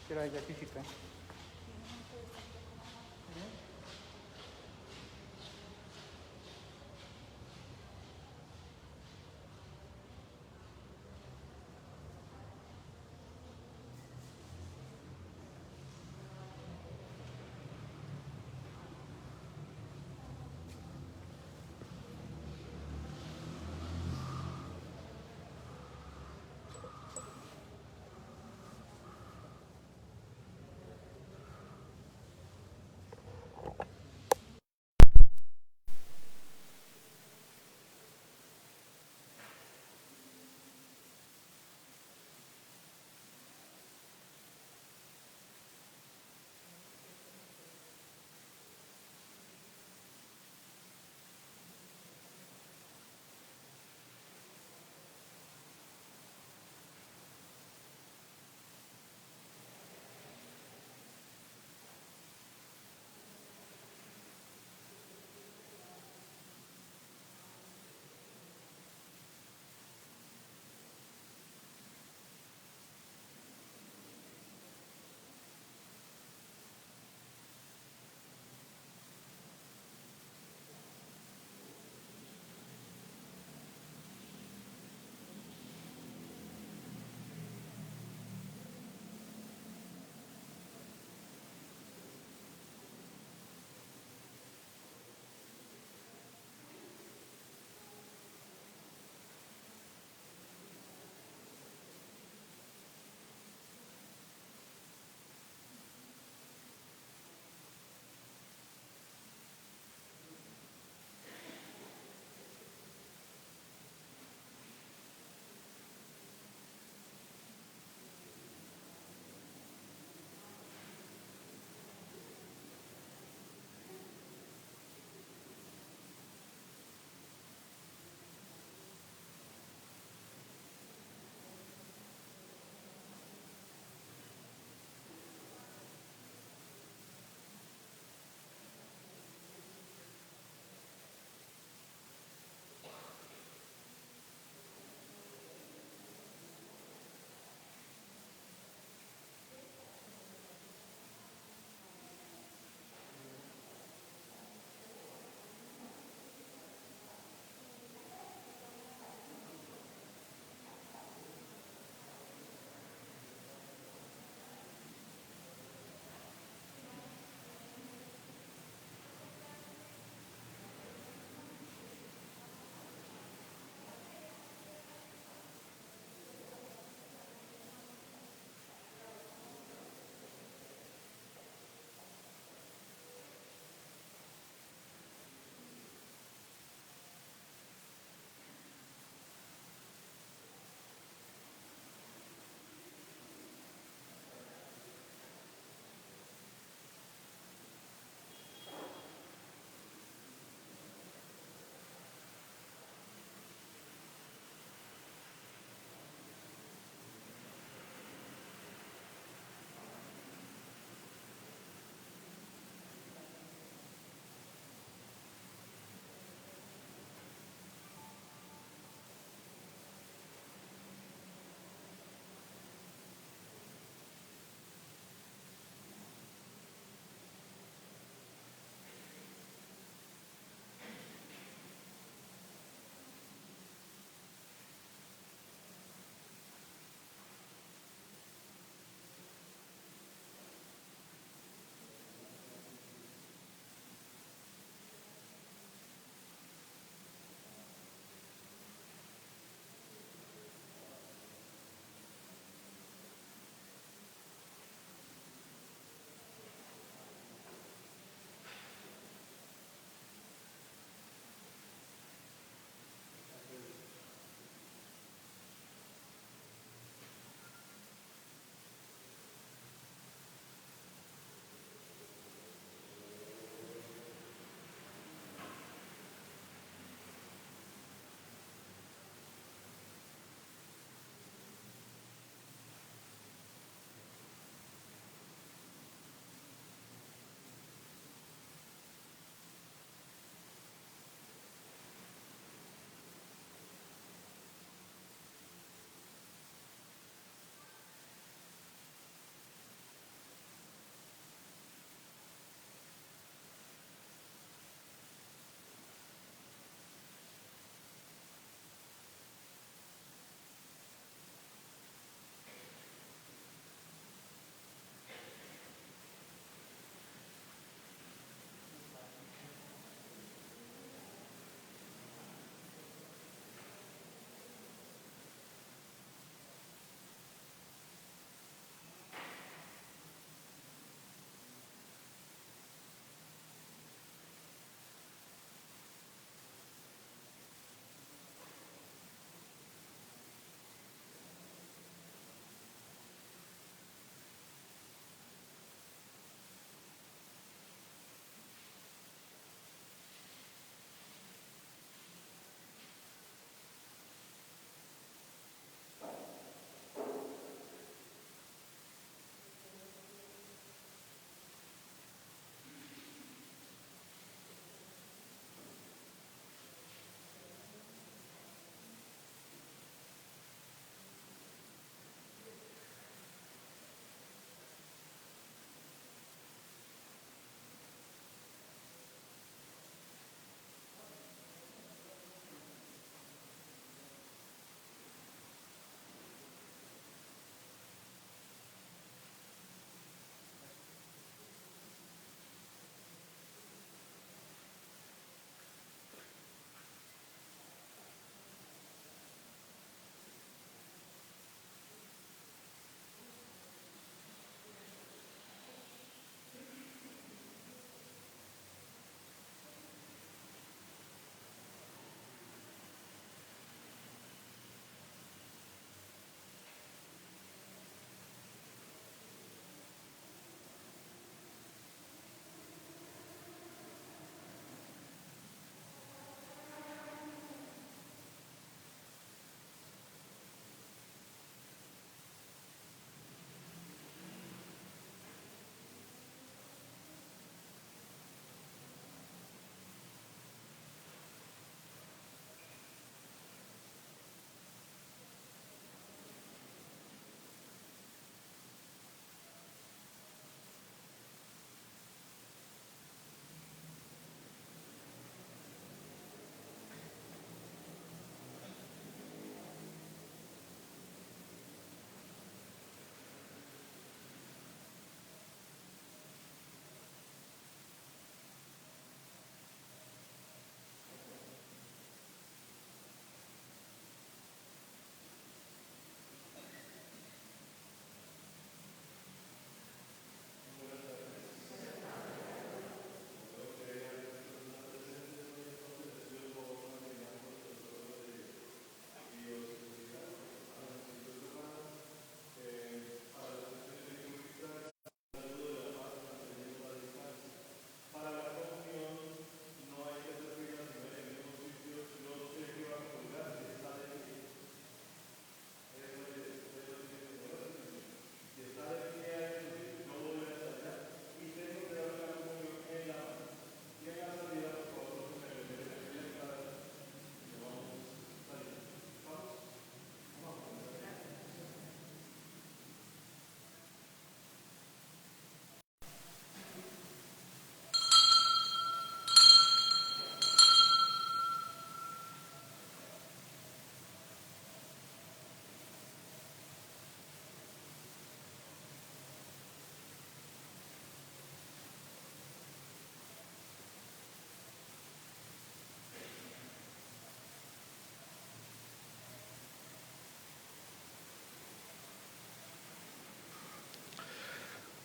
फिरायच्या किती काय.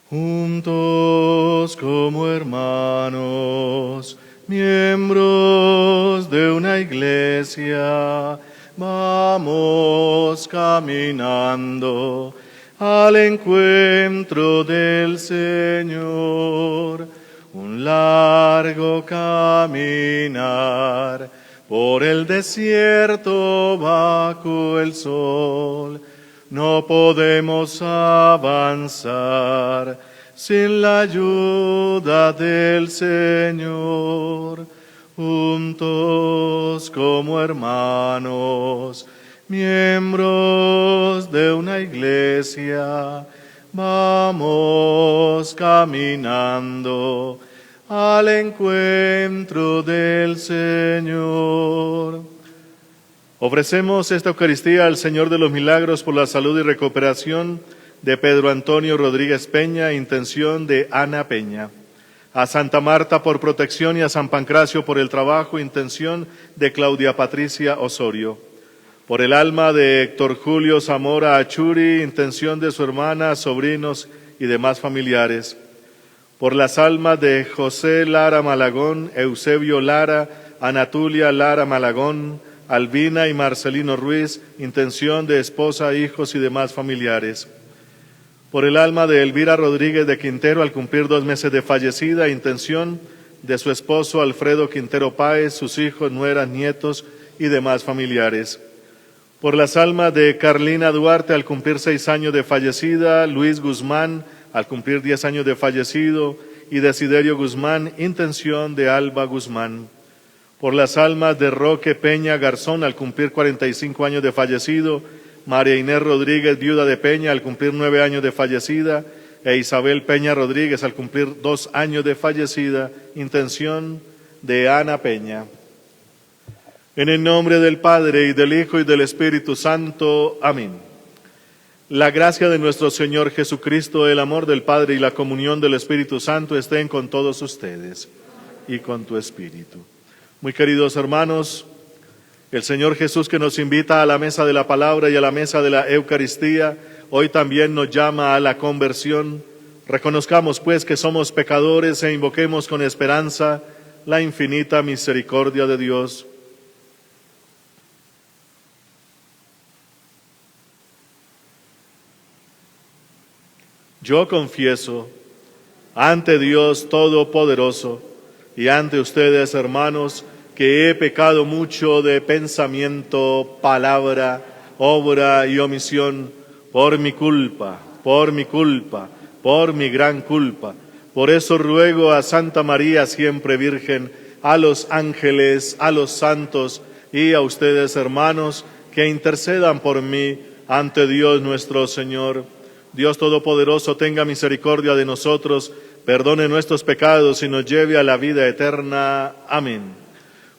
Juntos como hermanos, miembros de una iglesia, vamos caminando al encuentro del Señor. Un largo caminar por el desierto bajo el sol. No podemos avanzar sin la ayuda del Señor. Juntos como hermanos, miembros de una iglesia, vamos caminando al encuentro del Señor. Ofrecemos esta Eucaristía al Señor de los Milagros por la salud y recuperación de Pedro Antonio Rodríguez Peña, intención de Ana Peña. A Santa Marta por protección y a San Pancracio por el trabajo, intención de Claudia Patricia Osorio. Por el alma de Héctor Julio Zamora Achuri, intención de su hermana, sobrinos y demás familiares. Por las almas de José Lara Malagón, Eusebio Lara, Anatulia Lara Malagón, Albina y Marcelino Ruiz, intención de esposa, hijos y demás familiares. Por el alma de Elvira Rodríguez de Quintero, al cumplir 2 meses de fallecida, intención de su esposo Alfredo Quintero Páez, sus hijos, nueras, nietos y demás familiares. Por las almas de Carlina Duarte, al cumplir 6 años de fallecida, Luis Guzmán, al cumplir 10 años de fallecido, y Desiderio Guzmán, intención de Alba Guzmán. Por las almas de Roque Peña Garzón, al cumplir 45 años de fallecido, María Inés Rodríguez, viuda de Peña, al cumplir 9 años de fallecida, e Isabel Peña Rodríguez, al cumplir 2 años de fallecida, intención de Ana Peña. En el nombre del Padre, y del Hijo, y del Espíritu Santo. Amén. La gracia de nuestro Señor Jesucristo, el amor del Padre y la comunión del Espíritu Santo estén con todos ustedes y con tu Espíritu. Muy queridos hermanos, el Señor Jesús, que nos invita a la mesa de la palabra y a la mesa de la Eucaristía, hoy también nos llama a la conversión. Reconozcamos pues que somos pecadores e invoquemos con esperanza la infinita misericordia de Dios. Yo confieso ante Dios Todopoderoso y ante ustedes, hermanos, que he pecado mucho de pensamiento, palabra, obra y omisión, por mi culpa, por mi gran culpa. Por eso ruego a Santa María, siempre Virgen, a los ángeles, a los santos y a ustedes, hermanos, que intercedan por mí ante Dios nuestro Señor. Dios Todopoderoso tenga misericordia de nosotros, perdone nuestros pecados y nos lleve a la vida eterna. Amén.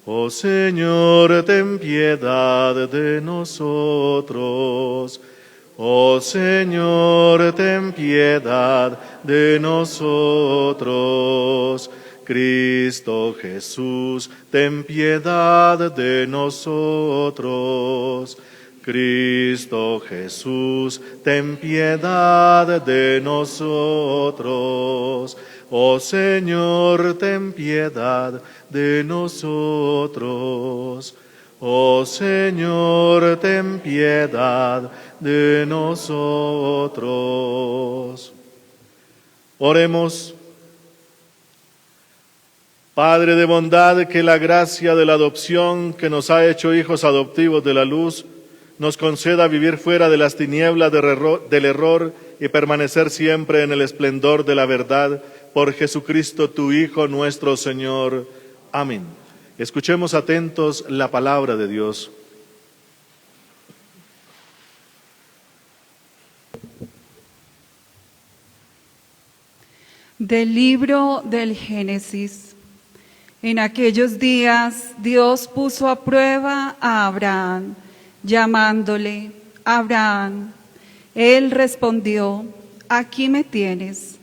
Oh Señor, ten piedad de nosotros. Oh Señor, ten piedad de nosotros. Cristo Jesús, ten piedad de nosotros. Cristo Jesús, ten piedad de nosotros. Oh Señor, ten piedad de nosotros. Oh Señor, ten piedad de nosotros. Oremos. Padre de bondad, que la gracia de la adopción que nos ha hecho hijos adoptivos de la luz nos conceda vivir fuera de las tinieblas del error y permanecer siempre en el esplendor de la verdad, por Jesucristo tu Hijo nuestro Señor. Amén. Escuchemos atentos la palabra de Dios. Del libro del Génesis. En aquellos días Dios puso a prueba a Abraham, llamándole: Abraham. Él respondió: aquí me tienes.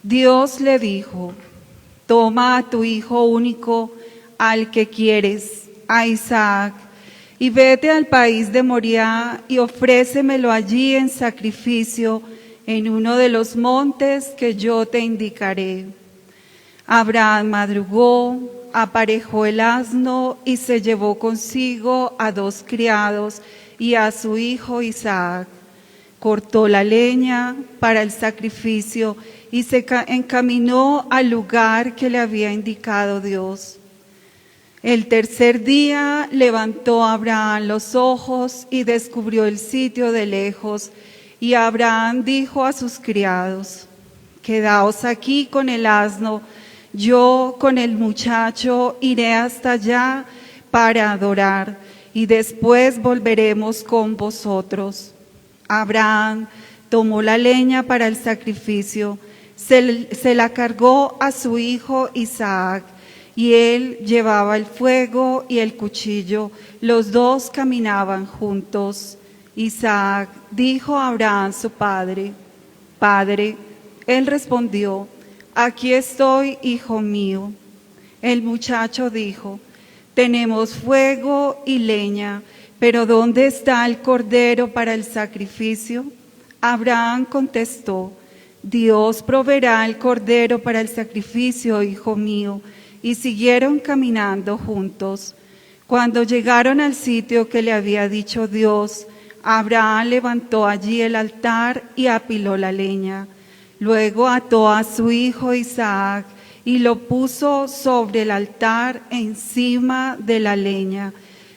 Dios le dijo: toma a tu hijo único, al que quieres, a Isaac, y vete al país de Moriah y ofrécemelo allí en sacrificio en uno de los montes que yo te indicaré. Abraham madrugó, aparejó el asno y se llevó consigo a 2 criados y a su hijo Isaac. Cortó la leña para el sacrificio y se encaminó al lugar que le había indicado Dios. El tercer día levantó Abraham los ojos y descubrió el sitio de lejos. Y Abraham dijo a sus criados: quedaos aquí con el asno, yo con el muchacho iré hasta allá para adorar, y después volveremos con vosotros. Abraham tomó la leña para el sacrificio, se la cargó a su hijo Isaac, y él llevaba el fuego y el cuchillo. Los dos caminaban juntos. Isaac dijo a Abraham su padre: Padre. Él respondió: Aquí estoy, hijo mío. El muchacho dijo: Tenemos fuego y leña, pero ¿dónde está el cordero para el sacrificio? Abraham contestó: Dios proveerá el cordero para el sacrificio, hijo mío. Y siguieron caminando juntos. Cuando llegaron al sitio que le había dicho Dios, Abraham levantó allí el altar y apiló la leña. Luego ató a su hijo Isaac y lo puso sobre el altar encima de la leña.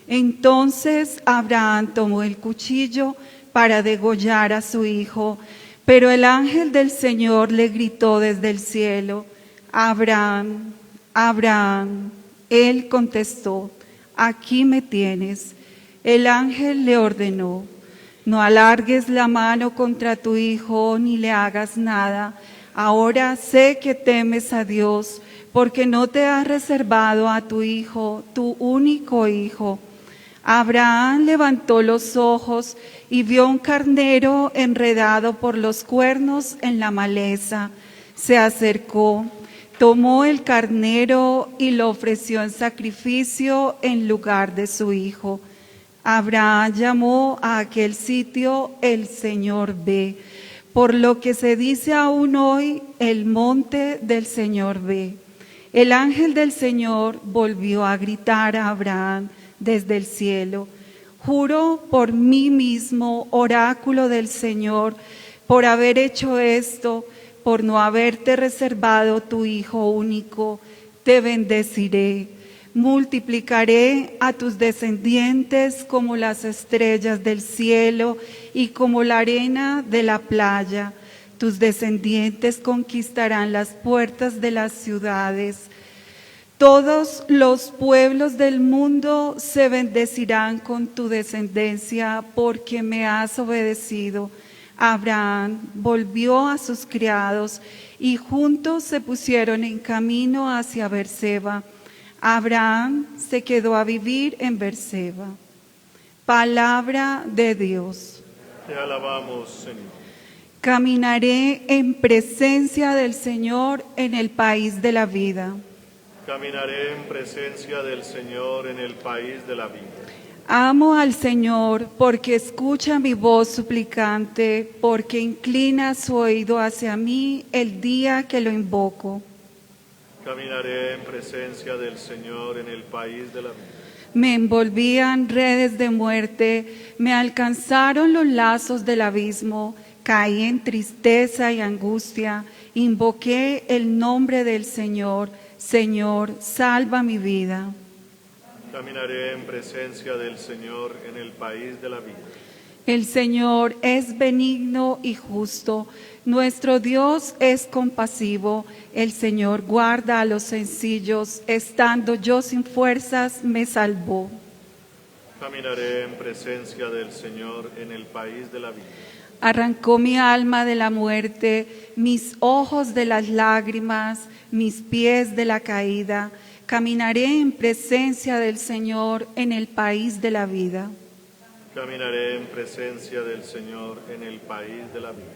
Entonces Abraham tomó el cuchillo para degollar a su hijo, pero el ángel del Señor le gritó desde el cielo: Abraham, Abraham. Él contestó: Aquí me tienes. El ángel le ordenó: No alargues la mano contra tu hijo ni le hagas nada. Ahora sé que temes a Dios, porque no te has reservado a tu hijo, tu único hijo. Abraham levantó los ojos y vio un carnero enredado por los cuernos en la maleza. Se acercó, tomó el carnero y lo ofreció en sacrificio en lugar de su hijo. Abraham llamó a aquel sitio El Señor ve, por lo que se dice aún hoy el monte del Señor ve. El ángel del Señor volvió a gritar a Abraham desde el cielo: Juro por mí mismo, oráculo del Señor, por haber hecho esto, por no haberte reservado tu hijo único, te bendeciré. Multiplicaré a tus descendientes como las estrellas del cielo y como la arena de la playa. Tus descendientes conquistarán las puertas de las ciudades. Todos los pueblos del mundo se bendecirán con tu descendencia, porque me has obedecido. Abraham volvió a sus criados y juntos se pusieron en camino hacia Berseba. Abraham se quedó a vivir en Berseba. Palabra de Dios. Te alabamos, Señor. Caminaré en presencia del Señor en el país de la vida. Caminaré en presencia del Señor en el país de la vida. Amo al Señor porque escucha mi voz suplicante, porque inclina su oído hacia mí el día que lo invoco. Caminaré en presencia del Señor en el país de la vida. Me envolvían redes de muerte, me alcanzaron los lazos del abismo, caí en tristeza y angustia, invoqué el nombre del Señor. Señor, salva mi vida. Caminaré en presencia del Señor en el país de la vida. El Señor es benigno y justo, nuestro Dios es compasivo, el Señor guarda a los sencillos, estando yo sin fuerzas me salvó. Caminaré en presencia del Señor en el país de la vida. Arrancó mi alma de la muerte, mis ojos de las lágrimas, mis pies de la caída. Caminaré en presencia del Señor en el país de la vida. Caminaré en presencia del Señor en el país de la vida.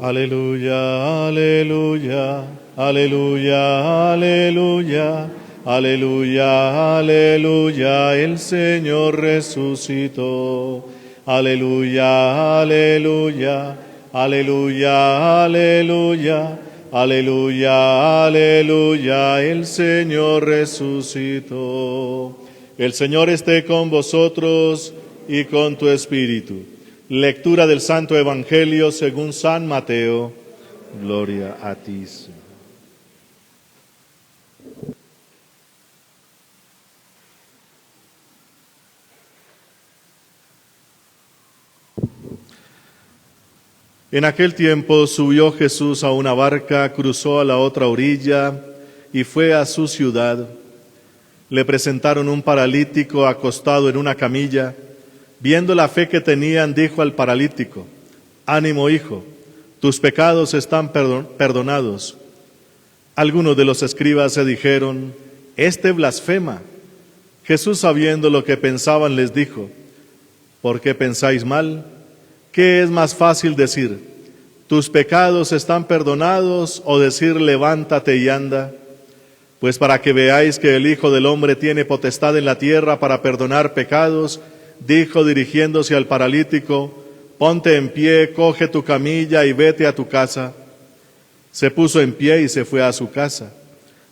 Aleluya, aleluya, aleluya, aleluya, aleluya, aleluya, el Señor resucitó. Aleluya, aleluya, aleluya, aleluya, aleluya, aleluya, el Señor resucitó. El Señor esté con vosotros y con tu espíritu. Lectura del Santo Evangelio según San Mateo. Gloria a ti, Señor. En aquel tiempo subió Jesús a una barca, cruzó a la otra orilla y fue a su ciudad. Le presentaron un paralítico acostado en una camilla. Viendo la fe que tenían, dijo al paralítico: Ánimo, hijo, tus pecados están perdonados. Algunos de los escribas se dijeron: Este blasfema. Jesús, sabiendo lo que pensaban, les dijo: ¿Por qué pensáis mal? ¿Qué es más fácil decir: tus pecados están perdonados, o decir: levántate y anda? Pues para que veáis que el Hijo del Hombre tiene potestad en la tierra para perdonar pecados, dijo dirigiéndose al paralítico: ponte en pie, coge tu camilla y vete a tu casa. Se puso en pie y se fue a su casa.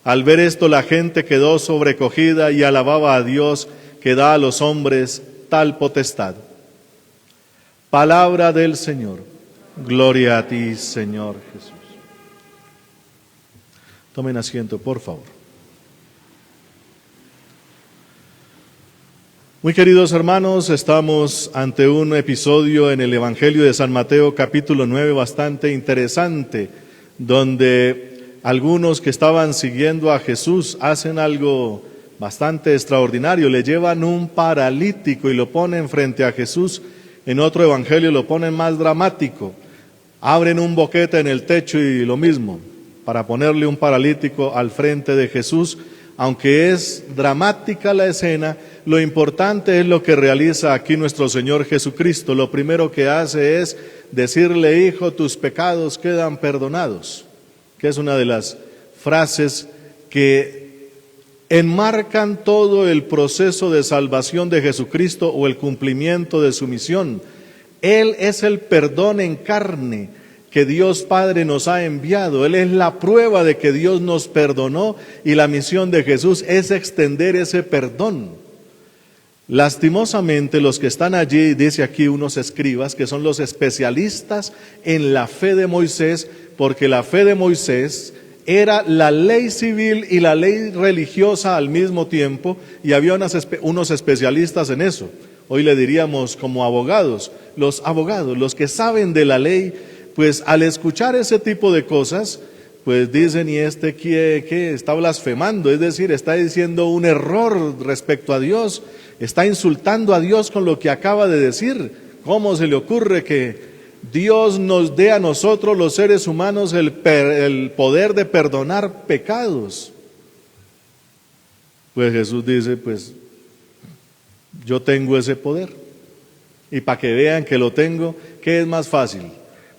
Al ver esto, la gente quedó sobrecogida y alababa a Dios, que da a los hombres tal potestad. Palabra del Señor. Gloria a ti, Señor Jesús. Tomen asiento, por favor. Muy queridos hermanos, estamos ante un episodio en el Evangelio de San Mateo, capítulo 9, bastante interesante, donde algunos que estaban siguiendo a Jesús hacen algo bastante extraordinario. Le llevan un paralítico y lo ponen frente a Jesús. En otro evangelio lo ponen más dramático. Abren un boquete en el techo y lo mismo, para ponerle un paralítico al frente de Jesús. Aunque es dramática la escena, lo importante es lo que realiza aquí nuestro Señor Jesucristo. Lo primero que hace es decirle: hijo, tus pecados quedan perdonados, que es una de las frases que enmarcan todo el proceso de salvación de Jesucristo o el cumplimiento de su misión. Él es el perdón en carne que Dios Padre nos ha enviado. Él es la prueba de que Dios nos perdonó, y la misión de Jesús es extender ese perdón. Lastimosamente, los que están allí, dice aquí unos escribas, que son los especialistas en la fe de Moisés, porque la fe de Moisés era la ley civil y la ley religiosa al mismo tiempo, y había unos especialistas en eso. Hoy le diríamos como abogados, los que saben de la ley. Pues al escuchar ese tipo de cosas, pues dicen: ¿y este qué está blasfemando? Es decir, está diciendo un error respecto a Dios, está insultando a Dios con lo que acaba de decir. ¿Cómo se le ocurre que Dios nos dé a nosotros, los seres humanos, el poder de perdonar pecados? Pues Jesús dice: pues yo tengo ese poder, y para que vean que lo tengo, ¿qué es más fácil?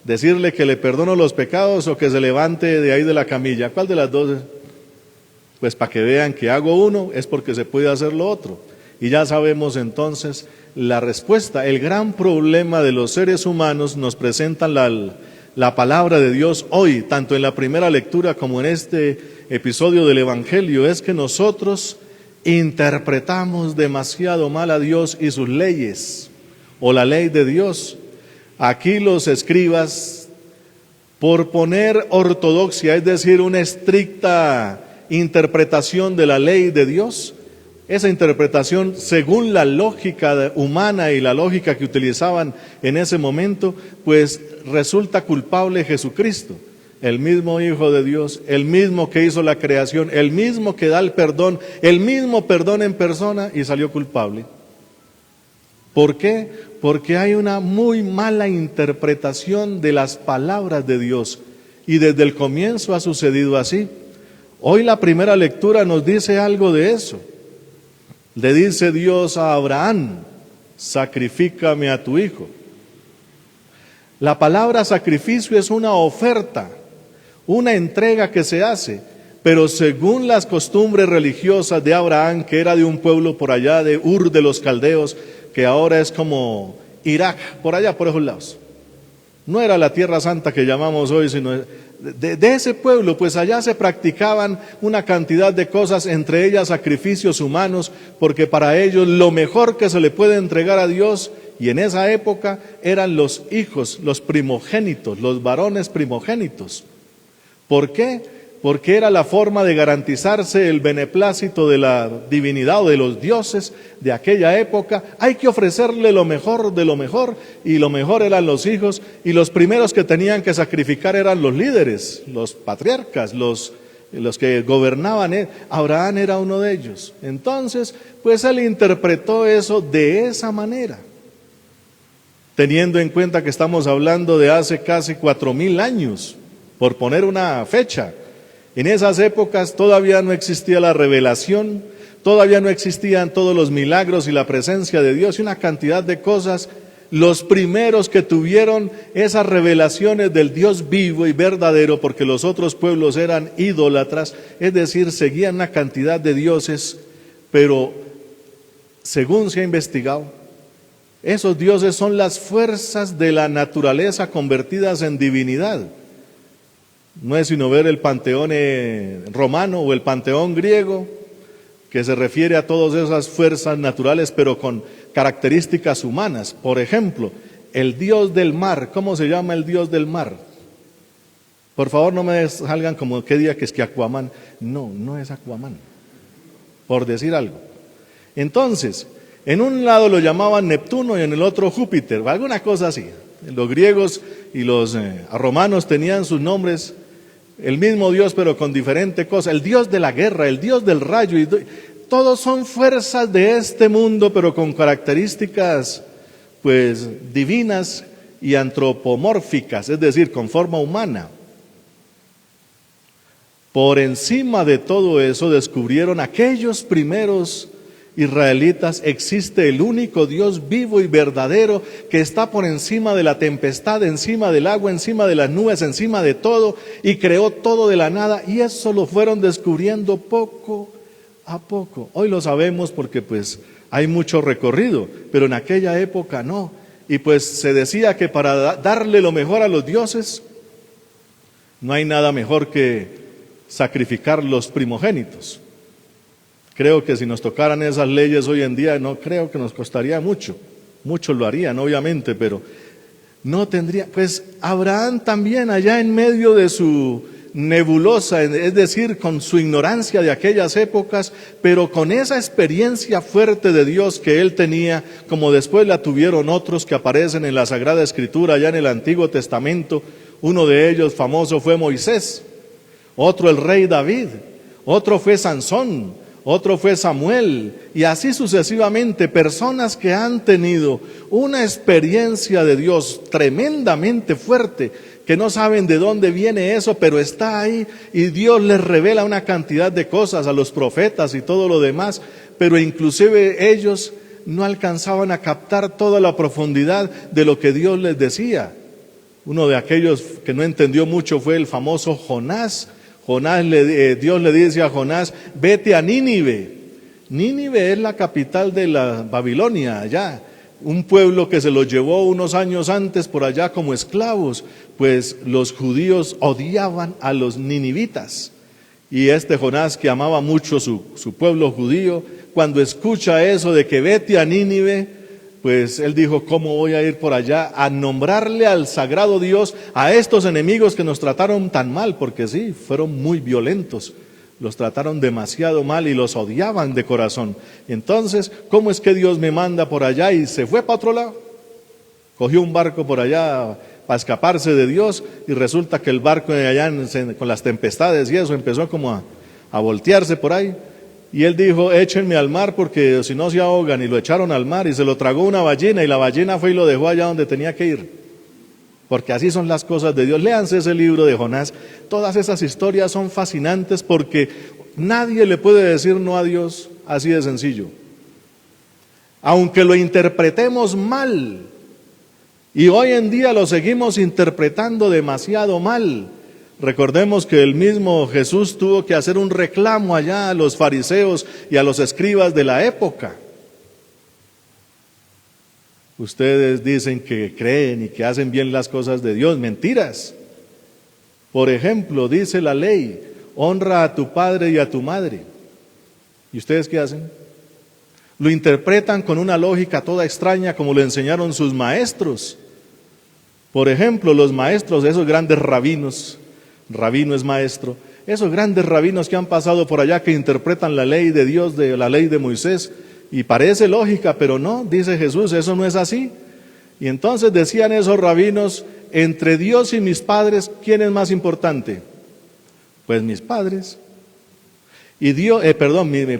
¿Decirle que le perdono los pecados o que se levante de ahí de la camilla? ¿Cuál de las dos? Pues para que vean que hago uno es porque se puede hacer lo otro. Y ya sabemos entonces la respuesta. El gran problema de los seres humanos nos presentan la palabra de Dios hoy, tanto en la primera lectura como en este episodio del Evangelio, es que nosotros interpretamos demasiado mal a Dios y sus leyes, o la ley de Dios. Aquí los escribas, por poner ortodoxia, es decir, una estricta interpretación de la ley de Dios, esa interpretación según la lógica humana y la lógica que utilizaban en ese momento, pues resulta culpable Jesucristo, el mismo Hijo de Dios, el mismo que hizo la creación, el mismo que da el perdón en persona, y salió culpable. ¿Por qué? Porque hay una muy mala interpretación de las palabras de Dios, y desde el comienzo ha sucedido así. Hoy la primera lectura nos dice algo de eso. Le dice Dios a Abraham: sacrifícame a tu hijo. La palabra sacrificio es una oferta, una entrega que se hace, pero según las costumbres religiosas de Abraham, que era de un pueblo por allá de Ur de los Caldeos, que ahora es como Irak, por allá, por esos lados. No era la Tierra Santa que llamamos hoy, sino de ese pueblo, pues allá se practicaban una cantidad de cosas, entre ellas sacrificios humanos, porque para ellos lo mejor que se le puede entregar a Dios, y en esa época eran los hijos, los primogénitos, los varones primogénitos. ¿Por qué? Porque era la forma de garantizarse el beneplácito de la divinidad o de los dioses de aquella época. Hay que ofrecerle lo mejor de lo mejor, y lo mejor eran los hijos, y los primeros que tenían que sacrificar eran los líderes, los patriarcas, los que gobernaban. Abraham era uno de ellos. Entonces, pues él interpretó eso de esa manera, teniendo en cuenta que estamos hablando de hace casi 4000 años, por poner una fecha. En esas épocas todavía no existía la revelación, todavía no existían todos los milagros y la presencia de Dios y una cantidad de cosas. Los primeros que tuvieron esas revelaciones del Dios vivo y verdadero, porque los otros pueblos eran idólatras, es decir, seguían una cantidad de dioses, pero según se ha investigado, esos dioses son las fuerzas de la naturaleza convertidas en divinidad. No es sino ver el panteón romano o el panteón griego, que se refiere a todas esas fuerzas naturales, pero con características humanas. Por ejemplo, el dios del mar. ¿Cómo se llama el dios del mar? Por favor, no me salgan como qué día que es que Aquaman. No, no es Aquaman, por decir algo. Entonces, en un lado lo llamaban Neptuno y en el otro Júpiter, alguna cosa así. Los griegos y los romanos tenían sus nombres, el mismo Dios pero con diferente cosa. El Dios de la guerra, el Dios del rayo, todos son fuerzas de este mundo, pero con características pues divinas y antropomórficas, es decir, con forma humana. Por encima de todo eso descubrieron aquellos primeros israelitas: existe el único Dios vivo y verdadero que está por encima de la tempestad, encima del agua, encima de las nubes, encima de todo, y creó todo de la nada. Y eso lo fueron descubriendo poco a poco. Hoy lo sabemos porque pues hay mucho recorrido, pero en aquella época no. Y pues se decía que para darle lo mejor a los dioses no hay nada mejor que sacrificar los primogénitos. Creo que si nos tocaran esas leyes hoy en día, no creo que nos costaría mucho. Muchos lo harían, obviamente, pero no tendría. Pues Abraham también, allá en medio de su nebulosa, es decir, con su ignorancia de aquellas épocas, pero con esa experiencia fuerte de Dios que él tenía, como después la tuvieron otros que aparecen en la Sagrada Escritura, allá en el Antiguo Testamento. Uno de ellos famoso fue Moisés, otro el rey David, otro fue Sansón, otro fue Samuel, y así sucesivamente, personas que han tenido una experiencia de Dios tremendamente fuerte, que no saben de dónde viene eso, pero está ahí, y Dios les revela una cantidad de cosas a los profetas y todo lo demás, pero inclusive ellos no alcanzaban a captar toda la profundidad de lo que Dios les decía. Uno de aquellos que no entendió mucho fue el famoso Jonás. Dios le dice a Jonás: vete a Nínive. Nínive es la capital de la Babilonia, allá, un pueblo que se los llevó unos años antes por allá como esclavos, pues los judíos odiaban a los ninivitas. Y este Jonás, que amaba mucho su pueblo judío, cuando escucha eso de que vete a Nínive, pues él dijo: ¿cómo voy a ir por allá a nombrarle al sagrado Dios a estos enemigos que nos trataron tan mal? Porque sí, fueron muy violentos, los trataron demasiado mal y los odiaban de corazón. Entonces, ¿cómo es que Dios me manda por allá? Y se fue para otro lado, cogió un barco por allá para escaparse de Dios, y resulta que el barco allá con las tempestades y eso empezó como a voltearse por ahí. Y él dijo: échenme al mar porque si no se ahogan, y lo echaron al mar y se lo tragó una ballena, y la ballena fue y lo dejó allá donde tenía que ir. Porque así son las cosas de Dios. Léanse ese libro de Jonás. Todas esas historias son fascinantes porque nadie le puede decir no a Dios así de sencillo. Aunque lo interpretemos mal, Y hoy en día lo seguimos interpretando demasiado mal. Recordemos que el mismo Jesús tuvo que hacer un reclamo allá a los fariseos y a los escribas de la época. Ustedes dicen que creen y que hacen bien las cosas de Dios, mentiras. Por ejemplo, dice la ley, honra a tu padre y a tu madre. ¿Y ustedes qué hacen? Lo interpretan con una lógica toda extraña como lo enseñaron sus maestros. Por ejemplo, los maestros, esos grandes rabinos, rabino es maestro, esos grandes rabinos que han pasado por allá que interpretan la ley de Dios, de la ley de Moisés, y parece lógica, pero no, dice Jesús, eso no es así. Y entonces decían esos rabinos, entre Dios y mis padres, ¿quién es más importante? Pues mis padres. Y Dios,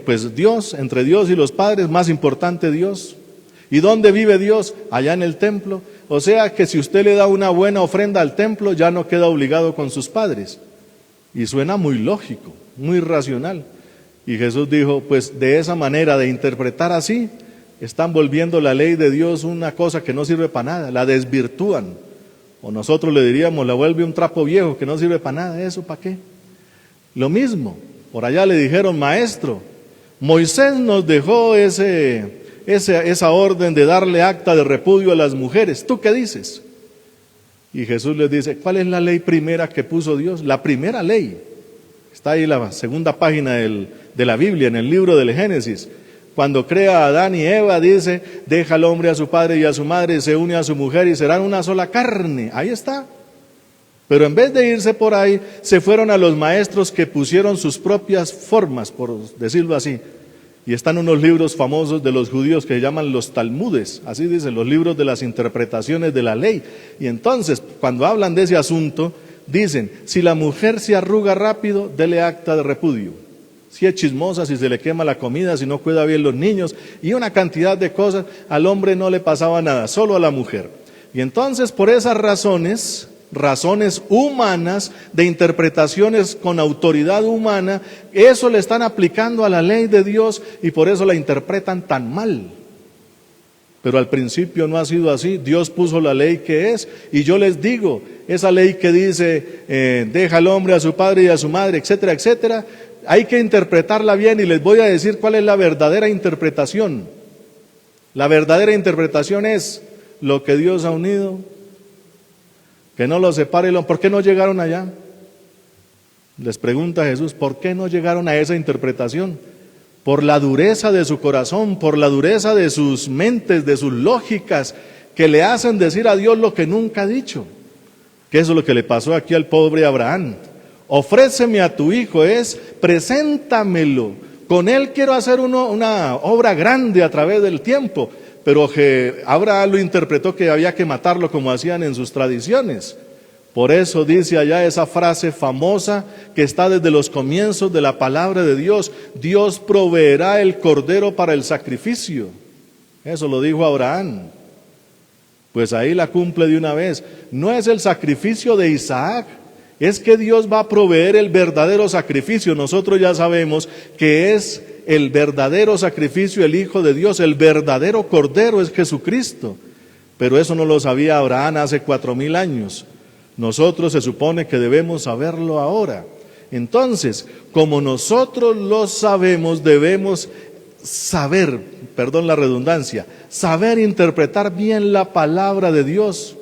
pues Dios, entre Dios y los padres, más importante Dios. ¿Y dónde vive Dios? Allá en el templo. O sea que si usted le da una buena ofrenda al templo, ya no queda obligado con sus padres. Y suena muy lógico, muy racional. Y Jesús dijo, pues de esa manera de interpretar así, están volviendo la ley de Dios una cosa que no sirve para nada, la desvirtúan. O nosotros le diríamos, la vuelve un trapo viejo que no sirve para nada, ¿eso para qué? Lo mismo, por allá le dijeron, maestro, Moisés nos dejó esa orden de darle acta de repudio a las mujeres, ¿tú qué dices? Y Jesús les dice, ¿cuál es la ley primera que puso Dios? La primera ley, está ahí la segunda página de la Biblia, en el libro del Génesis. Cuando crea a Adán y Eva, dice, deja al hombre a su padre y a su madre, y se une a su mujer y serán una sola carne. Ahí está. Pero en vez de irse por ahí, se fueron a los maestros que pusieron sus propias formas, por decirlo así. Y están unos libros famosos de los judíos que se llaman los Talmudes, así dicen, los libros de las interpretaciones de la ley. Y entonces, cuando hablan de ese asunto, dicen, si la mujer se arruga rápido, dele acta de repudio. Si es chismosa, si se le quema la comida, si no cuida bien los niños, y una cantidad de cosas, al hombre no le pasaba nada, solo a la mujer. Y entonces, por esas razones humanas, de interpretaciones con autoridad humana, eso le están aplicando a la ley de Dios y por eso la interpretan tan mal. Pero al principio no ha sido así, Dios puso la ley que es, y yo les digo, esa ley que dice, deja al hombre a su padre y a su madre, etcétera, etcétera, hay que interpretarla bien y les voy a decir cuál es la verdadera interpretación. La verdadera interpretación es lo que Dios ha unido, que no lo separe. ¿Por qué no llegaron allá? Les pregunta Jesús, ¿por qué no llegaron a esa interpretación? Por la dureza de su corazón, por la dureza de sus mentes, de sus lógicas, que le hacen decir a Dios lo que nunca ha dicho. Que eso es lo que le pasó aquí al pobre Abraham. Ofréceme a tu hijo, preséntamelo. Con él quiero hacer una obra grande a través del tiempo. Pero que Abraham lo interpretó que había que matarlo como hacían en sus tradiciones. Por eso dice allá esa frase famosa que está desde los comienzos de la palabra de Dios: Dios proveerá el cordero para el sacrificio. Eso lo dijo Abraham. Pues ahí la cumple de una vez. No es el sacrificio de Isaac, es que Dios va a proveer el verdadero sacrificio. Nosotros ya sabemos que es el verdadero sacrificio, el Hijo de Dios, el verdadero Cordero es Jesucristo. Pero eso no lo sabía Abraham hace 4000 años. Nosotros se supone que debemos saberlo ahora. Entonces, como nosotros lo sabemos, debemos saber, perdón la redundancia, saber interpretar bien la palabra de Dios.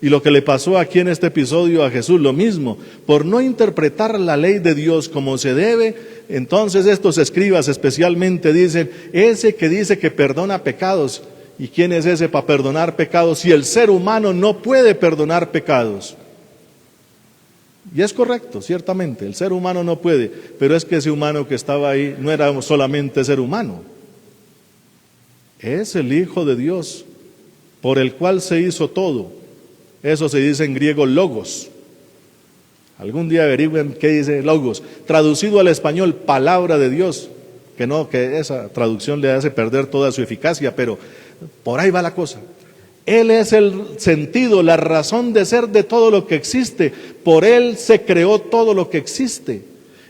Y lo que le pasó aquí en este episodio a Jesús, lo mismo, por no interpretar la ley de Dios como se debe, entonces estos escribas especialmente dicen, ese que dice que perdona pecados, ¿y quién es ese para perdonar pecados? Si el ser humano no puede perdonar pecados. Y es correcto, ciertamente, el ser humano no puede, pero es que ese humano que estaba ahí no era solamente ser humano, es el Hijo de Dios, por el cual se hizo todo. Eso se dice en griego logos. Algún día averigüen qué dice logos. Traducido al español, palabra de Dios. Que esa traducción le hace perder toda su eficacia, pero por ahí va la cosa. Él es el sentido, la razón de ser de todo lo que existe. Por Él se creó todo lo que existe.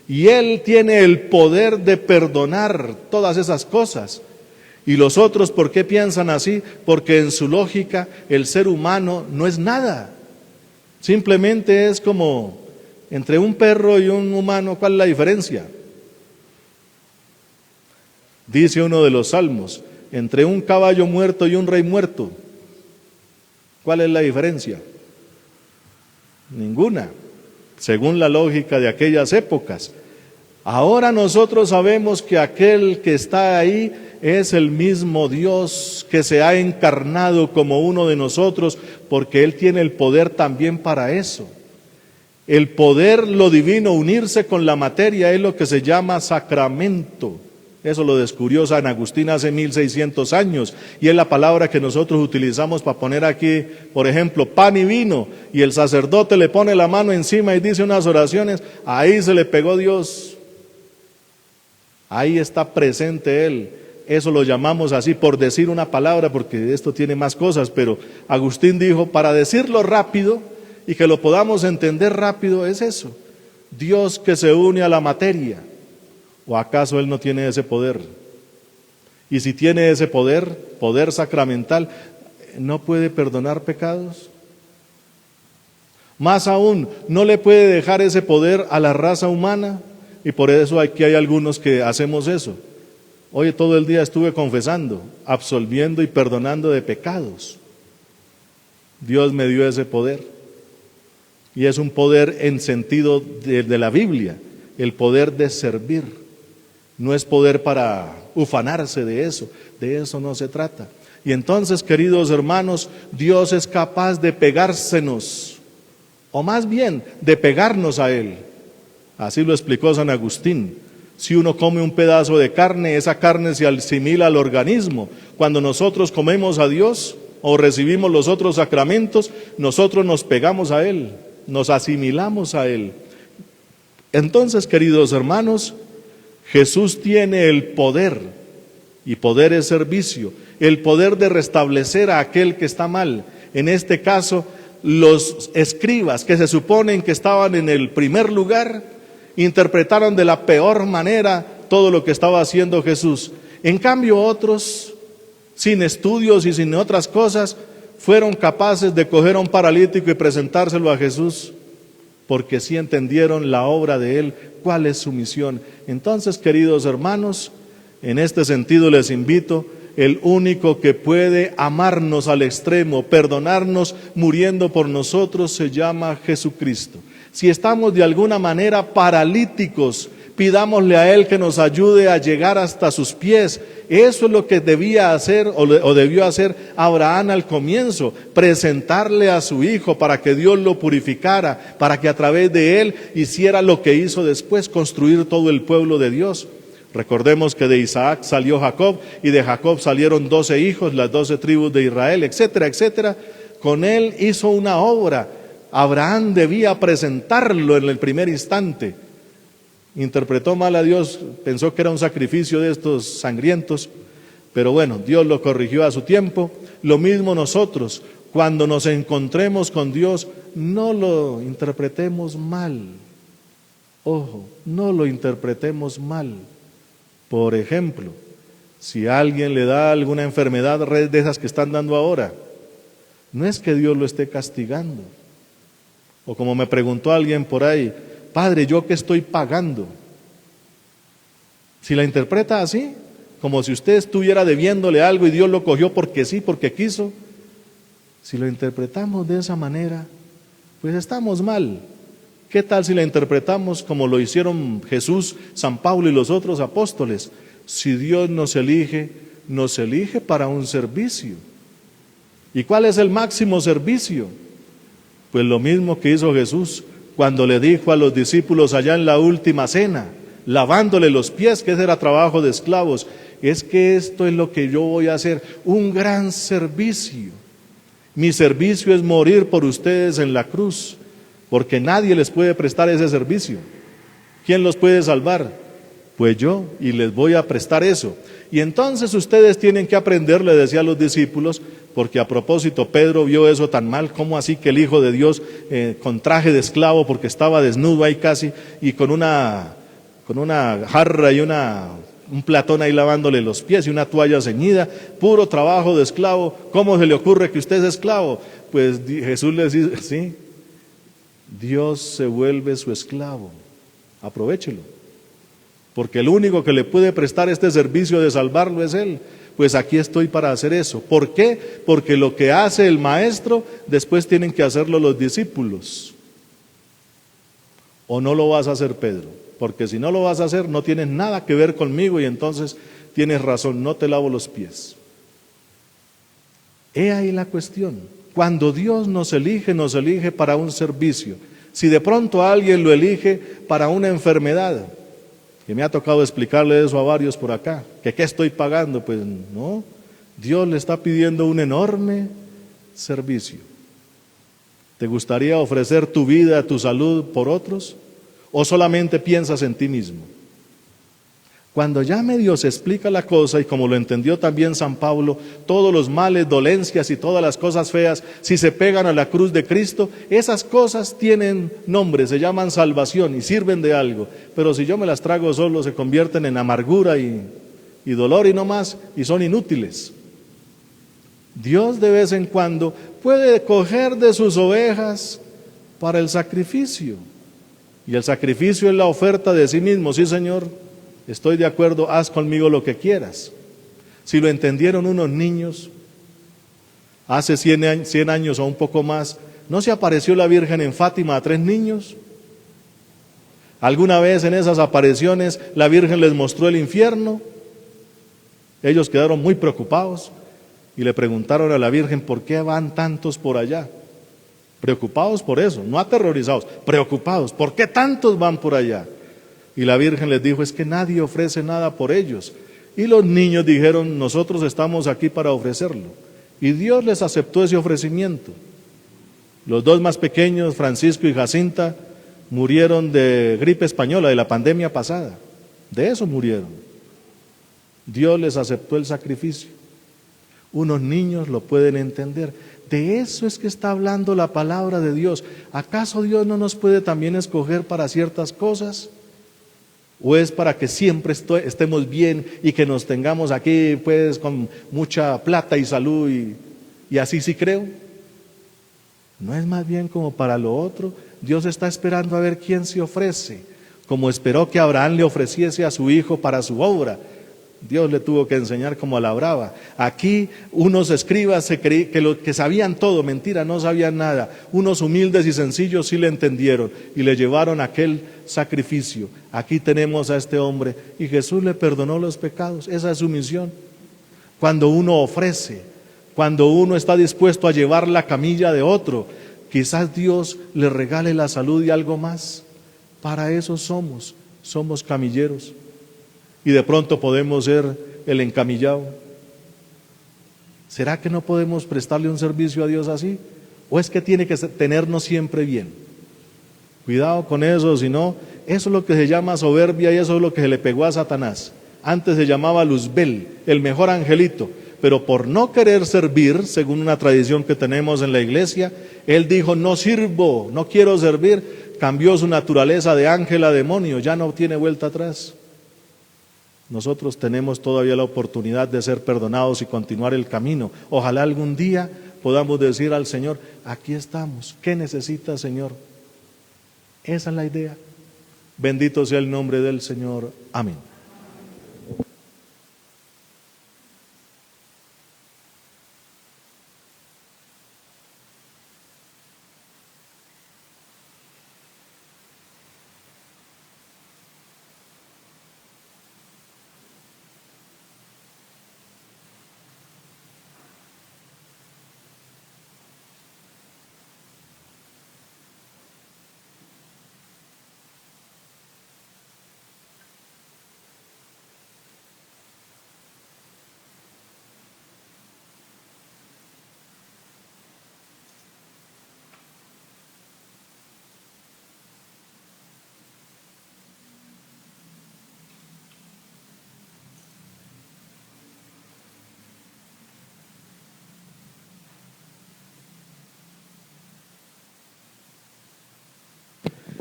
Y Él tiene el poder de perdonar todas esas cosas. ¿Y los otros por qué piensan así? Porque en su lógica el ser humano no es nada. Simplemente es como entre un perro y un humano, ¿cuál es la diferencia? Dice uno de los salmos, entre un caballo muerto y un rey muerto, ¿cuál es la diferencia? Ninguna, según la lógica de aquellas épocas. Ahora nosotros sabemos que aquel que está ahí es el mismo Dios que se ha encarnado como uno de nosotros, porque Él tiene el poder también para eso. El poder, lo divino, unirse con la materia es lo que se llama sacramento. Eso lo descubrió San Agustín hace 1600 años y es la palabra que nosotros utilizamos para poner aquí, por ejemplo, pan y vino, y el sacerdote le pone la mano encima y dice unas oraciones, ahí se le pegó Dios. Ahí está presente Él. Eso lo llamamos así por decir una palabra, porque esto tiene más cosas, pero Agustín dijo, para decirlo rápido y que lo podamos entender rápido, es eso. Dios que se une a la materia. ¿O acaso Él no tiene ese poder? Y si tiene ese poder, poder sacramental, ¿no puede perdonar pecados? Más aún, ¿no le puede dejar ese poder a la raza humana? Y por eso aquí hay algunos que hacemos eso. Hoy todo el día estuve confesando, absolviendo y perdonando de pecados. Dios me dio ese poder. Y es un poder en sentido de la Biblia, el poder de servir. No es poder para ufanarse de eso no se trata. Y entonces, queridos hermanos, Dios es capaz de pegársenos, o más bien, de pegarnos a Él. Así lo explicó San Agustín. Si uno come un pedazo de carne, esa carne se asimila al organismo. Cuando nosotros comemos a Dios o recibimos los otros sacramentos, nosotros nos pegamos a Él, nos asimilamos a Él. Entonces, queridos hermanos, Jesús tiene el poder, y poder es servicio, el poder de restablecer a aquel que está mal. En este caso, los escribas que se suponen que estaban en el primer lugar, interpretaron de la peor manera todo lo que estaba haciendo Jesús. En cambio otros, sin estudios y sin otras cosas, fueron capaces de coger a un paralítico y presentárselo a Jesús, porque sí entendieron la obra de Él, cuál es su misión. Entonces, queridos hermanos, en este sentido les invito, el único que puede amarnos al extremo, perdonarnos muriendo por nosotros, se llama Jesucristo. Si estamos de alguna manera paralíticos, pidámosle a Él que nos ayude a llegar hasta sus pies. Eso es lo que debía hacer o debió hacer Abraham al comienzo, presentarle a su hijo para que Dios lo purificara, para que a través de él hiciera lo que hizo después, construir todo el pueblo de Dios. Recordemos que de Isaac salió Jacob y de Jacob salieron 12 hijos, las 12 tribus de Israel, etcétera, etcétera. Con él hizo una obra. Abraham debía presentarlo en el primer instante. Interpretó mal a Dios, pensó que era un sacrificio de estos sangrientos, pero bueno, Dios lo corrigió a su tiempo. Lo mismo nosotros, cuando nos encontremos con Dios, no lo interpretemos mal. Ojo, no lo interpretemos mal. Por ejemplo, si a alguien le da alguna enfermedad de esas que están dando ahora, no es que Dios lo esté castigando. O como me preguntó alguien por ahí, Padre, ¿yo qué estoy pagando? Si la interpreta así, como si usted estuviera debiéndole algo y Dios lo cogió porque sí, porque quiso, si lo interpretamos de esa manera, pues estamos mal. ¿Qué tal si la interpretamos como lo hicieron Jesús, San Pablo y los otros apóstoles? Si Dios nos elige para un servicio. ¿Y cuál es el máximo servicio? Pues lo mismo que hizo Jesús cuando le dijo a los discípulos allá en la última cena, lavándole los pies, que ese era trabajo de esclavos, es que esto es lo que yo voy a hacer, un gran servicio. Mi servicio es morir por ustedes en la cruz, porque nadie les puede prestar ese servicio. ¿Quién los puede salvar? Pues yo, y les voy a prestar eso. Y entonces ustedes tienen que aprender, le decía a los discípulos, porque a propósito Pedro vio eso tan mal, ¿cómo así que el Hijo de Dios con traje de esclavo, porque estaba desnudo ahí casi, y con una jarra y una un platón ahí lavándole los pies y una toalla ceñida, puro trabajo de esclavo. ¿Cómo se le ocurre que usted es esclavo? Pues Jesús les dice, sí, Dios se vuelve su esclavo, aprovéchelo, porque el único que le puede prestar este servicio de salvarlo es Él. Pues aquí estoy para hacer eso. ¿Por qué? Porque lo que hace el maestro, después tienen que hacerlo los discípulos. ¿O no lo vas a hacer, Pedro? Porque si no lo vas a hacer, no tienes nada que ver conmigo y entonces tienes razón, no te lavo los pies. He ahí la cuestión. Cuando Dios nos elige para un servicio. Si de pronto alguien lo elige para una enfermedad, que me ha tocado explicarle eso a varios por acá, que qué estoy pagando, pues no, Dios le está pidiendo un enorme servicio. ¿Te gustaría ofrecer tu vida, tu salud por otros? ¿O solamente piensas en ti mismo? Cuando ya medio se explica la cosa, y como lo entendió también San Pablo, todos los males, dolencias y todas las cosas feas, si se pegan a la cruz de Cristo, esas cosas tienen nombre, se llaman salvación y sirven de algo. Pero si yo me las trago solo, se convierten en amargura y dolor y no más, y son inútiles. Dios de vez en cuando puede coger de sus ovejas para el sacrificio. Y el sacrificio es la oferta de sí mismo. Sí, Señor, estoy de acuerdo, haz conmigo lo que quieras. Si lo entendieron unos niños, hace 100 años o un poco más, ¿no se apareció la Virgen en Fátima a 3 niños? ¿Alguna vez en esas apariciones la Virgen les mostró el infierno? Ellos quedaron muy preocupados y le preguntaron a la Virgen, ¿por qué van tantos por allá? Preocupados por eso, no aterrorizados, preocupados, ¿por qué tantos van por allá? Y la Virgen les dijo, es que nadie ofrece nada por ellos. Y los niños dijeron, nosotros estamos aquí para ofrecerlo. Y Dios les aceptó ese ofrecimiento. Los 2 más pequeños, Francisco y Jacinta, murieron de gripe española, de la pandemia pasada. De eso murieron. Dios les aceptó el sacrificio. Unos niños lo pueden entender. De eso es que está hablando la palabra de Dios. ¿Acaso Dios no nos puede también escoger para ciertas cosas? ¿O es para que siempre estemos bien y que nos tengamos aquí pues con mucha plata y salud y así sí creo? ¿No es más bien como para lo otro? Dios está esperando a ver quién se ofrece, como esperó que Abraham le ofreciese a su hijo para su obra. Dios le tuvo que enseñar cómo labraba. Aquí unos escribas se creían que sabían todo, mentira, no sabían nada. Unos humildes y sencillos sí le entendieron y le llevaron aquel sacrificio. Aquí tenemos a este hombre y Jesús le perdonó los pecados. Esa es su misión. Cuando uno ofrece, cuando uno está dispuesto a llevar la camilla de otro, quizás Dios le regale la salud y algo más. Para eso somos camilleros. Y de pronto podemos ser el encamillado. ¿Será que no podemos prestarle un servicio a Dios así? ¿O es que tiene que tenernos siempre bien? Cuidado con eso, si no, eso es lo que se llama soberbia y eso es lo que se le pegó a Satanás. Antes se llamaba Luzbel, el mejor angelito, pero por no querer servir, según una tradición que tenemos en la iglesia, él dijo, no sirvo, no quiero servir, cambió su naturaleza de ángel a demonio, ya no tiene vuelta atrás. Nosotros tenemos todavía la oportunidad de ser perdonados y continuar el camino. Ojalá algún día podamos decir al Señor, aquí estamos, ¿qué necesitas, Señor? Esa es la idea. Bendito sea el nombre del Señor. Amén.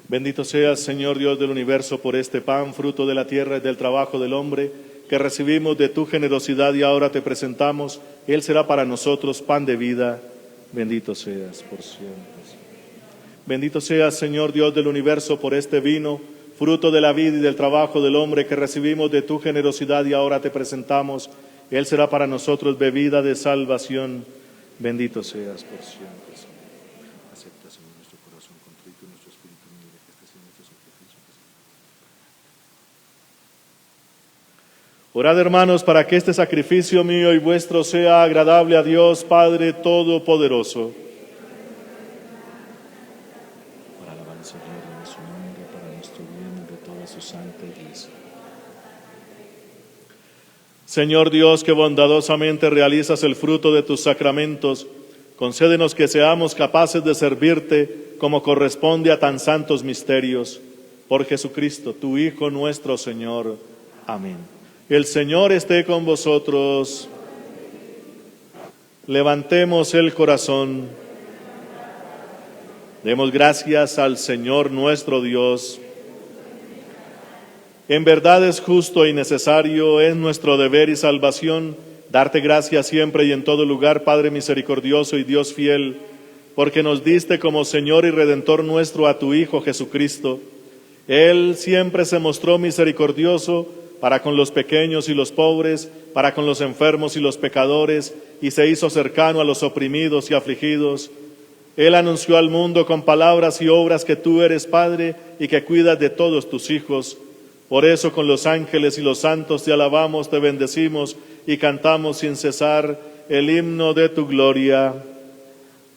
Bendito seas, Señor Dios del universo, por este pan, fruto de la tierra y del trabajo del hombre, que recibimos de tu generosidad y ahora te presentamos, Él será para nosotros pan de vida. Bendito seas por siempre. Bendito seas, Señor Dios del universo, por este vino, fruto de la vida y del trabajo del hombre que recibimos de tu generosidad y ahora te presentamos. Él será para nosotros bebida de salvación. Bendito seas por siempre, Señor. Acepta, Señor, nuestro corazón contrito y nuestro espíritu humilde, que este sea nuestro sacrificio. Orad, hermanos, para que este sacrificio mío y vuestro sea agradable a Dios Padre Todopoderoso. Para alabanza y gloria de su nombre, para nuestro bien y de toda su santa iglesia. Señor Dios, que bondadosamente realizas el fruto de tus sacramentos, concédenos que seamos capaces de servirte como corresponde a tan santos misterios. Por Jesucristo, tu Hijo nuestro Señor. Amén. El Señor esté con vosotros. Levantemos el corazón. Demos gracias al Señor nuestro Dios. En verdad es justo y necesario, es nuestro deber y salvación, darte gracias siempre y en todo lugar, Padre misericordioso y Dios fiel, porque nos diste como Señor y Redentor nuestro a tu Hijo Jesucristo. Él siempre se mostró misericordioso para con los pequeños y los pobres, para con los enfermos y los pecadores, y se hizo cercano a los oprimidos y afligidos. Él anunció al mundo con palabras y obras que tú eres Padre y que cuidas de todos tus hijos. Por eso con los ángeles y los santos te alabamos, te bendecimos y cantamos sin cesar el himno de tu gloria.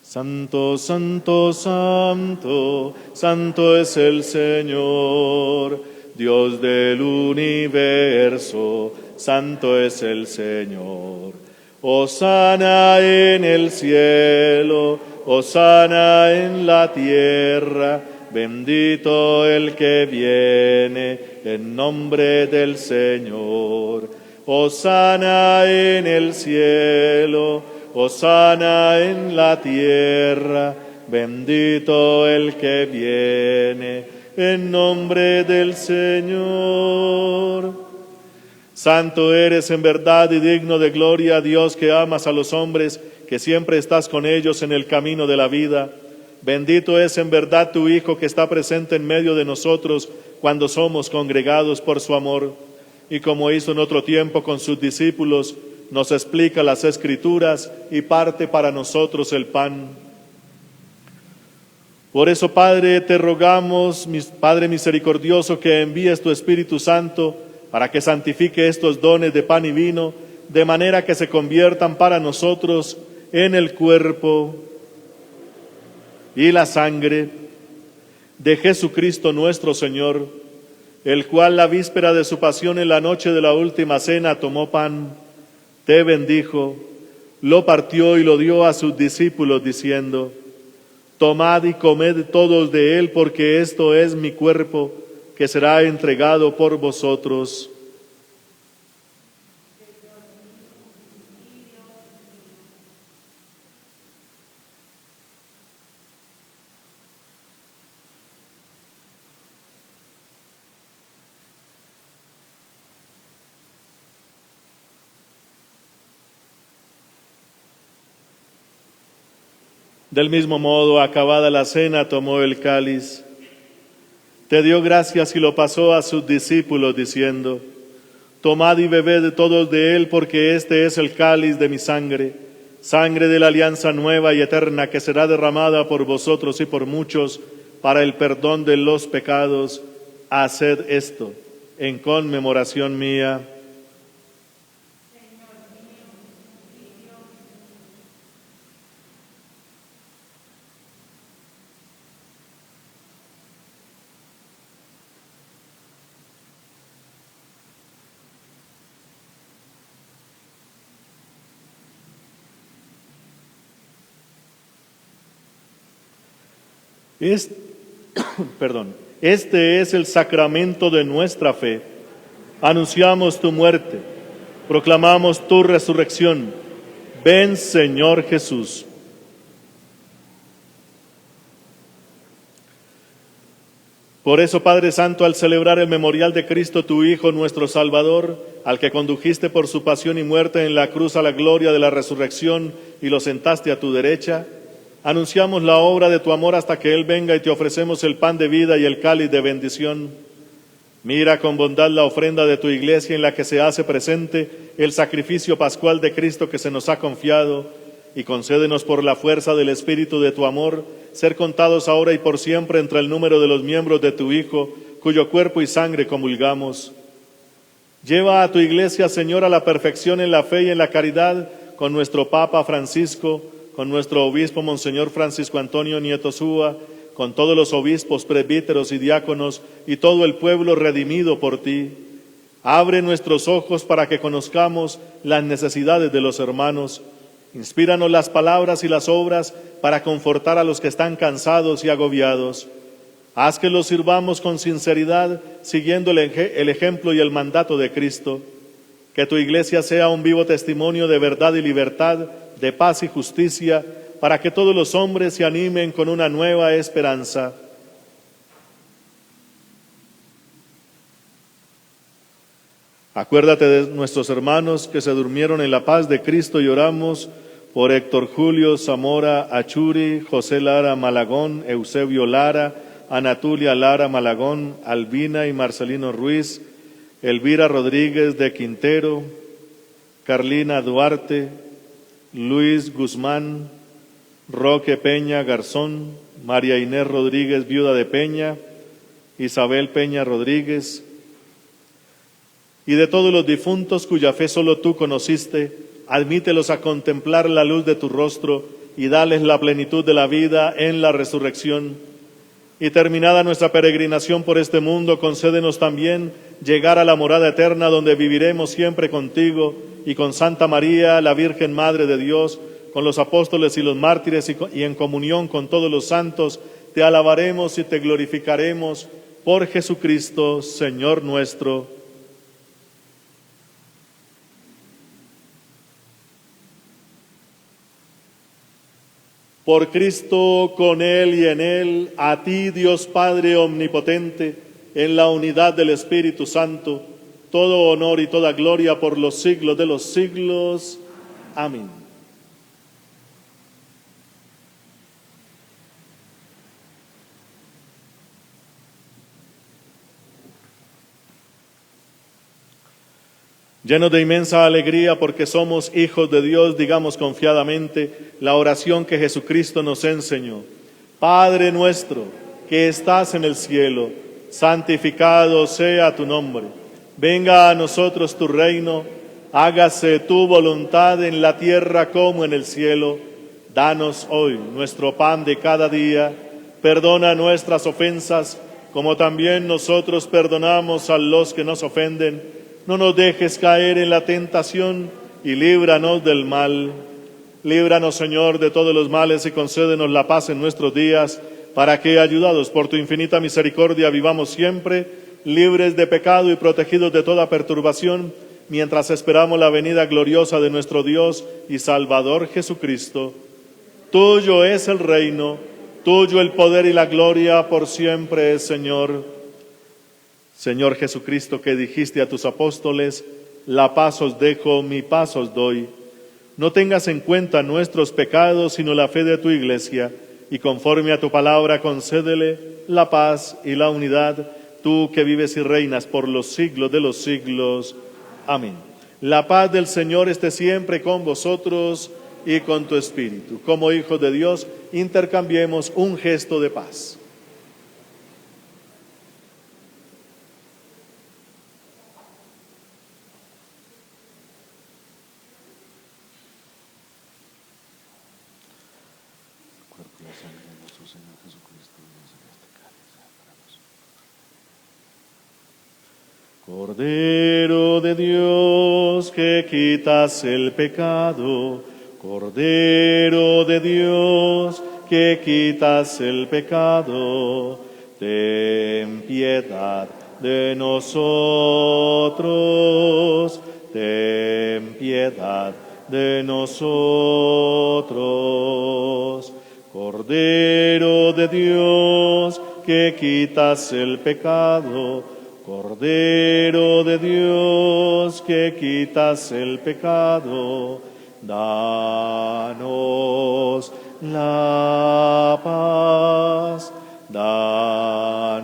Santo, santo, santo, santo es el Señor, Dios del universo, santo es el Señor. Hosana en el cielo, hosana en la tierra, bendito el que viene en nombre del Señor. Hosana en el cielo, hosana en la tierra, bendito el que viene en nombre del Señor. Santo eres en verdad y digno de gloria, Dios que amas a los hombres, que siempre estás con ellos en el camino de la vida. Bendito es en verdad tu Hijo que está presente en medio de nosotros cuando somos congregados por su amor. Y como hizo en otro tiempo con sus discípulos, nos explica las Escrituras y parte para nosotros el pan. Por eso, Padre, te rogamos, Padre misericordioso, que envíes tu Espíritu Santo para que santifique estos dones de pan y vino, de manera que se conviertan para nosotros en el cuerpo y la sangre de Jesucristo nuestro Señor, el cual la víspera de su pasión en la noche de la última cena tomó pan, te bendijo, lo partió y lo dio a sus discípulos diciendo: tomad y comed todos de él, porque esto es mi cuerpo, que será entregado por vosotros. Del mismo modo, acabada la cena, tomó el cáliz, te dio gracias y lo pasó a sus discípulos diciendo: tomad y bebed todos de él, porque este es el cáliz de mi sangre, sangre de la alianza nueva y eterna, que será derramada por vosotros y por muchos para el perdón de los pecados. Haced esto en conmemoración mía. Este es el sacramento de nuestra fe. Anunciamos tu muerte, proclamamos tu resurrección. Ven, Señor Jesús. Por eso, Padre Santo, al celebrar el memorial de Cristo, tu Hijo, nuestro Salvador, al que condujiste por su pasión y muerte en la cruz a la gloria de la resurrección y lo sentaste a tu derecha, anunciamos la obra de tu amor hasta que Él venga y te ofrecemos el pan de vida y el cáliz de bendición. Mira con bondad la ofrenda de tu iglesia en la que se hace presente el sacrificio pascual de Cristo que se nos ha confiado, y concédenos por la fuerza del Espíritu de tu amor ser contados ahora y por siempre entre el número de los miembros de tu Hijo, cuyo cuerpo y sangre comulgamos. Lleva a tu iglesia, Señor, a la perfección en la fe y en la caridad, con nuestro Papa Francisco, con nuestro obispo Monseñor Francisco Antonio Nieto Súa, con todos los obispos, presbíteros y diáconos, y todo el pueblo redimido por ti. Abre nuestros ojos para que conozcamos las necesidades de los hermanos. Inspíranos las palabras y las obras para confortar a los que están cansados y agobiados. Haz que los sirvamos con sinceridad, siguiendo el ejemplo y el mandato de Cristo. Que tu iglesia sea un vivo testimonio de verdad y libertad, de paz y justicia, para que todos los hombres se animen con una nueva esperanza. Acuérdate de nuestros hermanos que se durmieron en la paz de Cristo y oramos por Héctor Julio Zamora Achuri, José Lara Malagón, Eusebio Lara, Anatulia Lara Malagón, Albina y Marcelino Ruiz, Elvira Rodríguez de Quintero, Carlina Duarte, Luis Guzmán, Roque Peña Garzón, María Inés Rodríguez, viuda de Peña, Isabel Peña Rodríguez, y de todos los difuntos cuya fe solo tú conociste, admítelos a contemplar la luz de tu rostro y dales la plenitud de la vida en la resurrección. Y terminada nuestra peregrinación por este mundo, concédenos también llegar a la morada eterna donde viviremos siempre contigo y con Santa María, la Virgen Madre de Dios, con los apóstoles y los mártires y en comunión con todos los santos, te alabaremos y te glorificaremos por Jesucristo, Señor nuestro. Por Cristo, con Él y en Él, a ti, Dios Padre omnipotente, en la unidad del Espíritu Santo, todo honor y toda gloria por los siglos de los siglos. Amén. Llenos de inmensa alegría porque somos hijos de Dios, digamos confiadamente la oración que Jesucristo nos enseñó. Padre nuestro, que estás en el cielo, santificado sea tu nombre. Venga a nosotros tu reino, hágase tu voluntad en la tierra como en el cielo. Danos hoy nuestro pan de cada día, perdona nuestras ofensas, como también nosotros perdonamos a los que nos ofenden. No nos dejes caer en la tentación y líbranos del mal. Líbranos, Señor, de todos los males y concédenos la paz en nuestros días, para que, ayudados por tu infinita misericordia, vivamos siempre libres de pecado y protegidos de toda perturbación, mientras esperamos la venida gloriosa de nuestro Dios y Salvador Jesucristo. Tuyo es el reino, tuyo el poder y la gloria por siempre, Señor. Señor Jesucristo, que dijiste a tus apóstoles, la paz os dejo, mi paz os doy. No tengas en cuenta nuestros pecados, sino la fe de tu iglesia, y conforme a tu palabra concédele la paz y la unidad, tú que vives y reinas por los siglos de los siglos. Amén. La paz del Señor esté siempre con vosotros y con tu espíritu. Como hijos de Dios, intercambiemos un gesto de paz. Cordero de Dios, que quitas el pecado, Cordero de Dios, que quitas el pecado, ten piedad de nosotros, ten piedad de nosotros. Cordero de Dios, que quitas el pecado, Cordero de Dios, que quitas el pecado, danos la paz, danos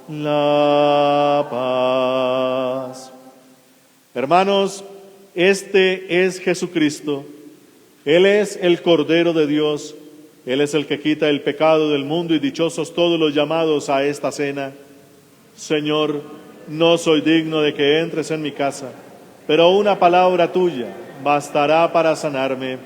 la paz. Hermanos, este es Jesucristo. Él es el Cordero de Dios. Él es el que quita el pecado del mundo, y dichosos todos los llamados a esta cena. Señor, no soy digno de que entres en mi casa, pero una palabra tuya bastará para sanarme.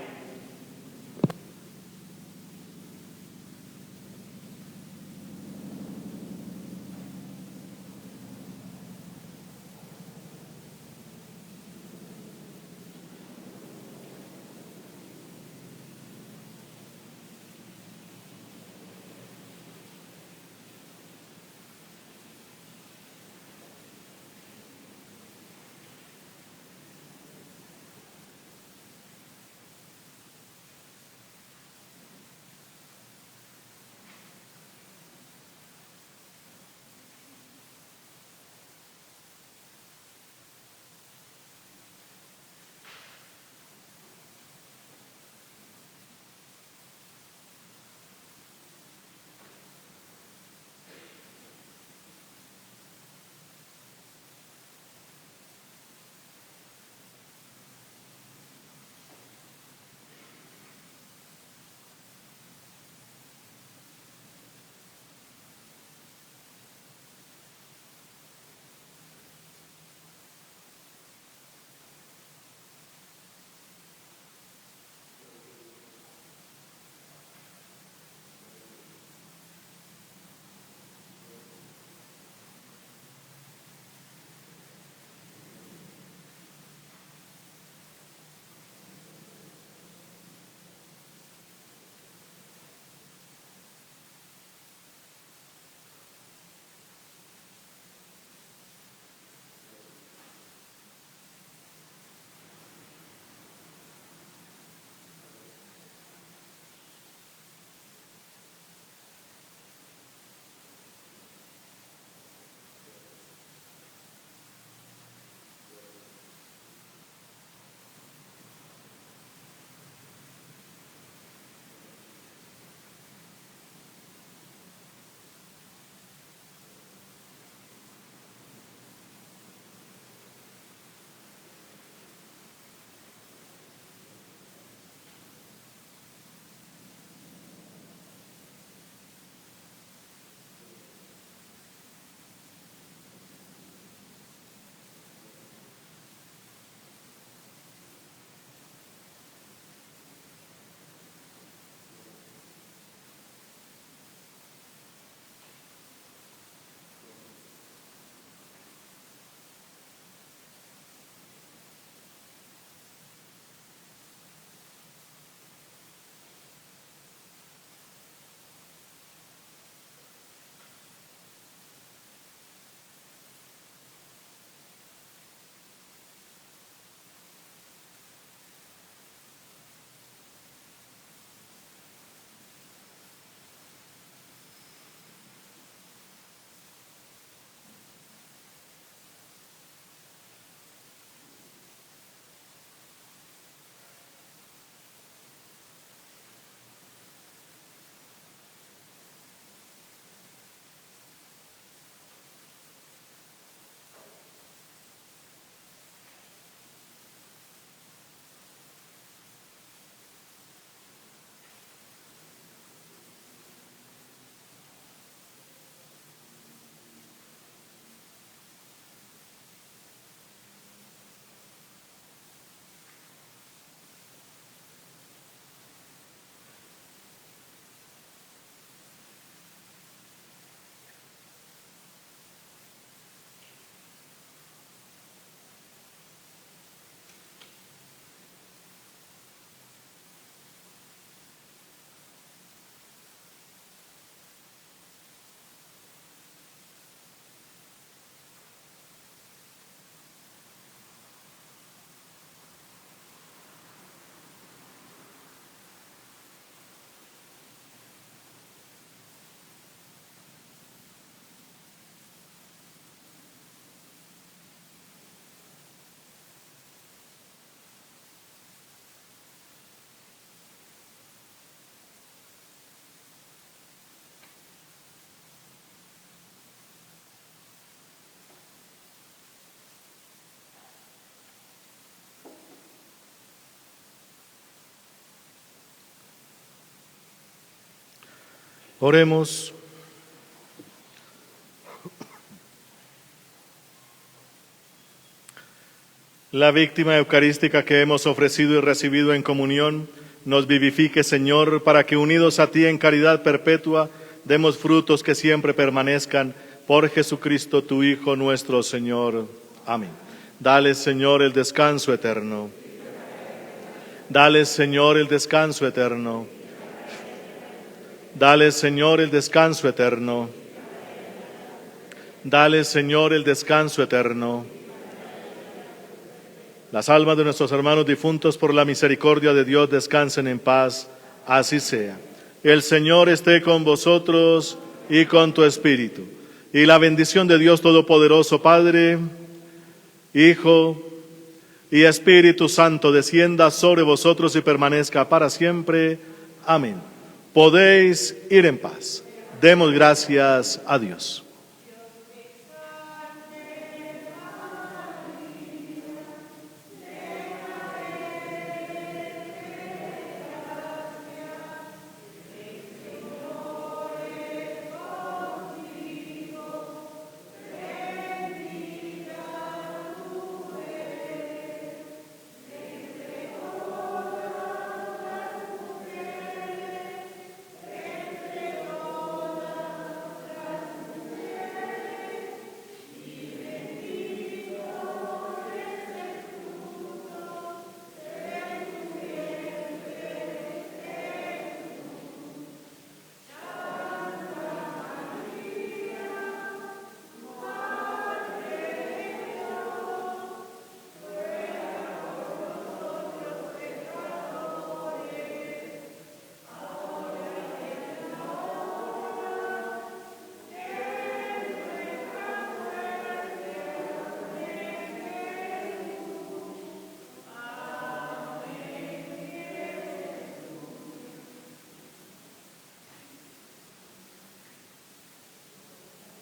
Oremos. La víctima eucarística que hemos ofrecido y recibido en comunión, nos vivifique, Señor, para que unidos a ti en caridad perpetua, demos frutos que siempre permanezcan, por Jesucristo, tu Hijo nuestro Señor. Amén. Dale, Señor, el descanso eterno. Dale, Señor, el descanso eterno. Dale, Señor, el descanso eterno. Dale, Señor, el descanso eterno. Las almas de nuestros hermanos difuntos, por la misericordia de Dios, descansen en paz. Así sea. El Señor esté con vosotros y con tu espíritu. Y la bendición de Dios Todopoderoso, Padre, Hijo y Espíritu Santo, descienda sobre vosotros y permanezca para siempre. Amén. Podéis ir en paz. Demos gracias a Dios.